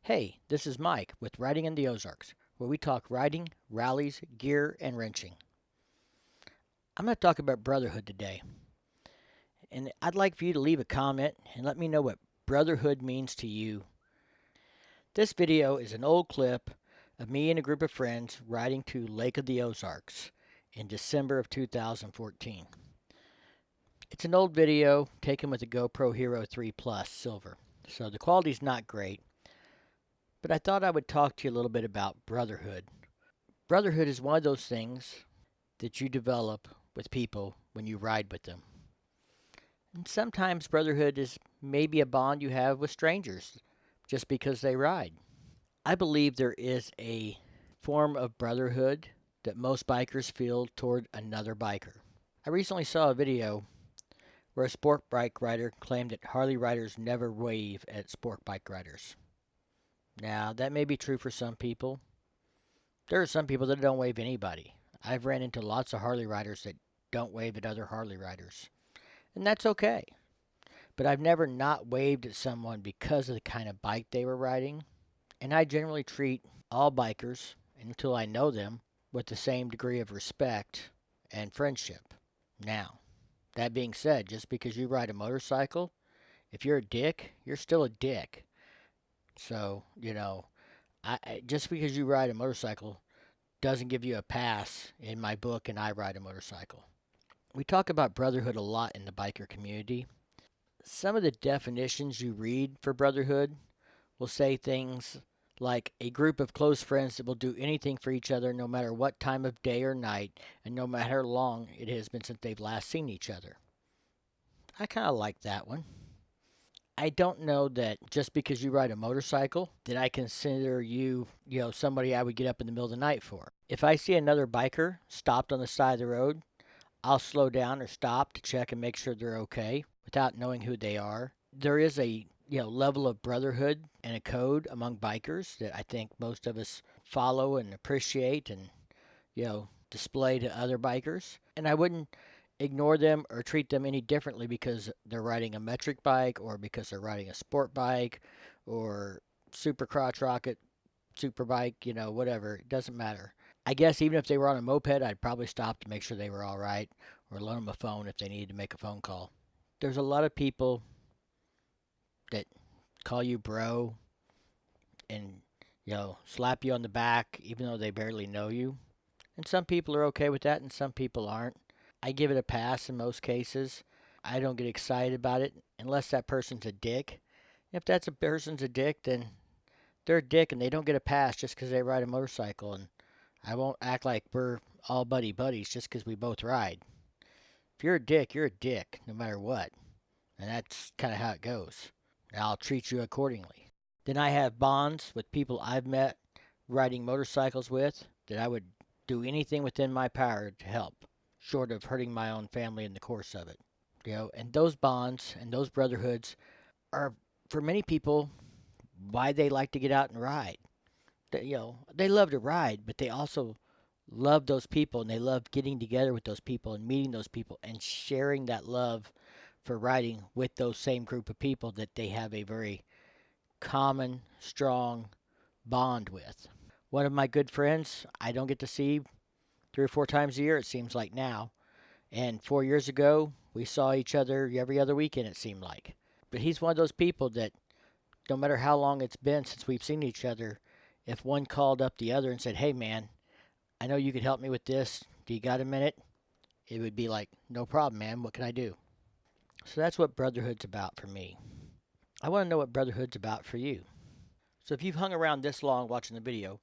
Hey, this is Mike with Riding in the Ozarks, where we talk riding, rallies, gear, and wrenching. I'm going to talk about Brotherhood today, and I'd like for you to leave a comment and let me know what Brotherhood means to you. This video is an old clip of me and a group of friends riding to Lake of the Ozarks in December of 2014. It's an old video taken with a GoPro Hero 3 Plus Silver, so the quality's not great. But I thought I would talk to you a little bit about brotherhood. Brotherhood is one of those things that you develop with people when you ride with them. And sometimes brotherhood is maybe a bond you have with strangers just because they ride. I believe there is a form of brotherhood that most bikers feel toward another biker. I recently saw a video where a sport bike rider claimed that Harley riders never wave at sport bike riders. Now, that may be true for some people. There are some people that don't wave anybody. I've ran into lots of Harley riders that don't wave at other Harley riders. And that's okay. But I've never not waved at someone because of the kind of bike they were riding. And I generally treat all bikers, until I know them, with the same degree of respect and friendship. Now, that being said, just because you ride a motorcycle, if you're a dick, you're still a dick. So, just because you ride a motorcycle doesn't give you a pass in my book, and I ride a motorcycle. We talk about brotherhood a lot in the biker community. Some of the definitions you read for brotherhood will say things like a group of close friends that will do anything for each other no matter what time of day or night and no matter how long it has been since they've last seen each other. I kind of like that one. I don't know that just because you ride a motorcycle that I consider you, somebody I would get up in the middle of the night for. If I see another biker stopped on the side of the road, I'll slow down or stop to check and make sure they're okay without knowing who they are. There is a, level of brotherhood and a code among bikers that I think most of us follow and appreciate and, display to other bikers. And I wouldn't ignore them or treat them any differently because they're riding a metric bike or because they're riding a sport bike or super crotch rocket, super bike, whatever. It doesn't matter. I guess even if they were on a moped, I'd probably stop to make sure they were all right or loan them a phone if they needed to make a phone call. There's a lot of people that call you bro and, slap you on the back even though they barely know you. And some people are okay with that and some people aren't. I give it a pass in most cases. I don't get excited about it unless that person's a dick. If that person's a dick, then they're a dick and they don't get a pass just because they ride a motorcycle. And I won't act like we're all buddies just because we both ride. If you're a dick no matter what. And that's kind of how it goes. And I'll treat you accordingly. Then I have bonds with people I've met riding motorcycles with that I would do anything within my power to help, short of hurting my own family in the course of it. And those bonds and those brotherhoods are, for many people, why they like to get out and ride. They love to ride, but they also love those people, and they love getting together with those people and meeting those people and sharing that love for riding with those same group of people that they have a very common, strong bond with. One of my good friends, I don't get to see 3 or 4 times a year, it seems like now. And 4 years ago, we saw each other every other weekend, it seemed like. But he's one of those people that, no matter how long it's been since we've seen each other, if one called up the other and said, hey man, I know you could help me with this. Do you got a minute? It would be like, no problem, man. What can I do? So that's what brotherhood's about for me. I want to know what brotherhood's about for you. So if you've hung around this long watching the video,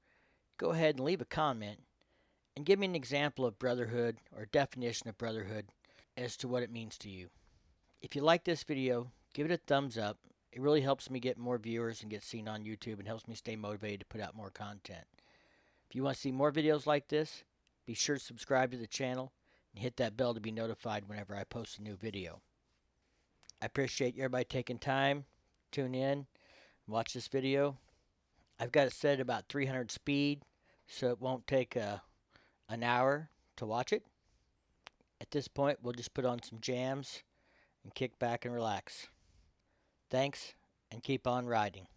go ahead and leave a comment and give me an example of brotherhood or definition of brotherhood as to what it means to you. If you like this video, give it a thumbs up. It really helps me get more viewers and get seen on YouTube and helps me stay motivated to put out more content. If you want to see more videos like this, be sure to subscribe to the channel and hit that bell to be notified whenever I post a new video. I appreciate everybody taking time, tune in, and watch this video. I've got it set at about 300 speed, so it won't take an hour to watch it. At this point, we'll just put on some jams and kick back and relax. Thanks, and keep on riding.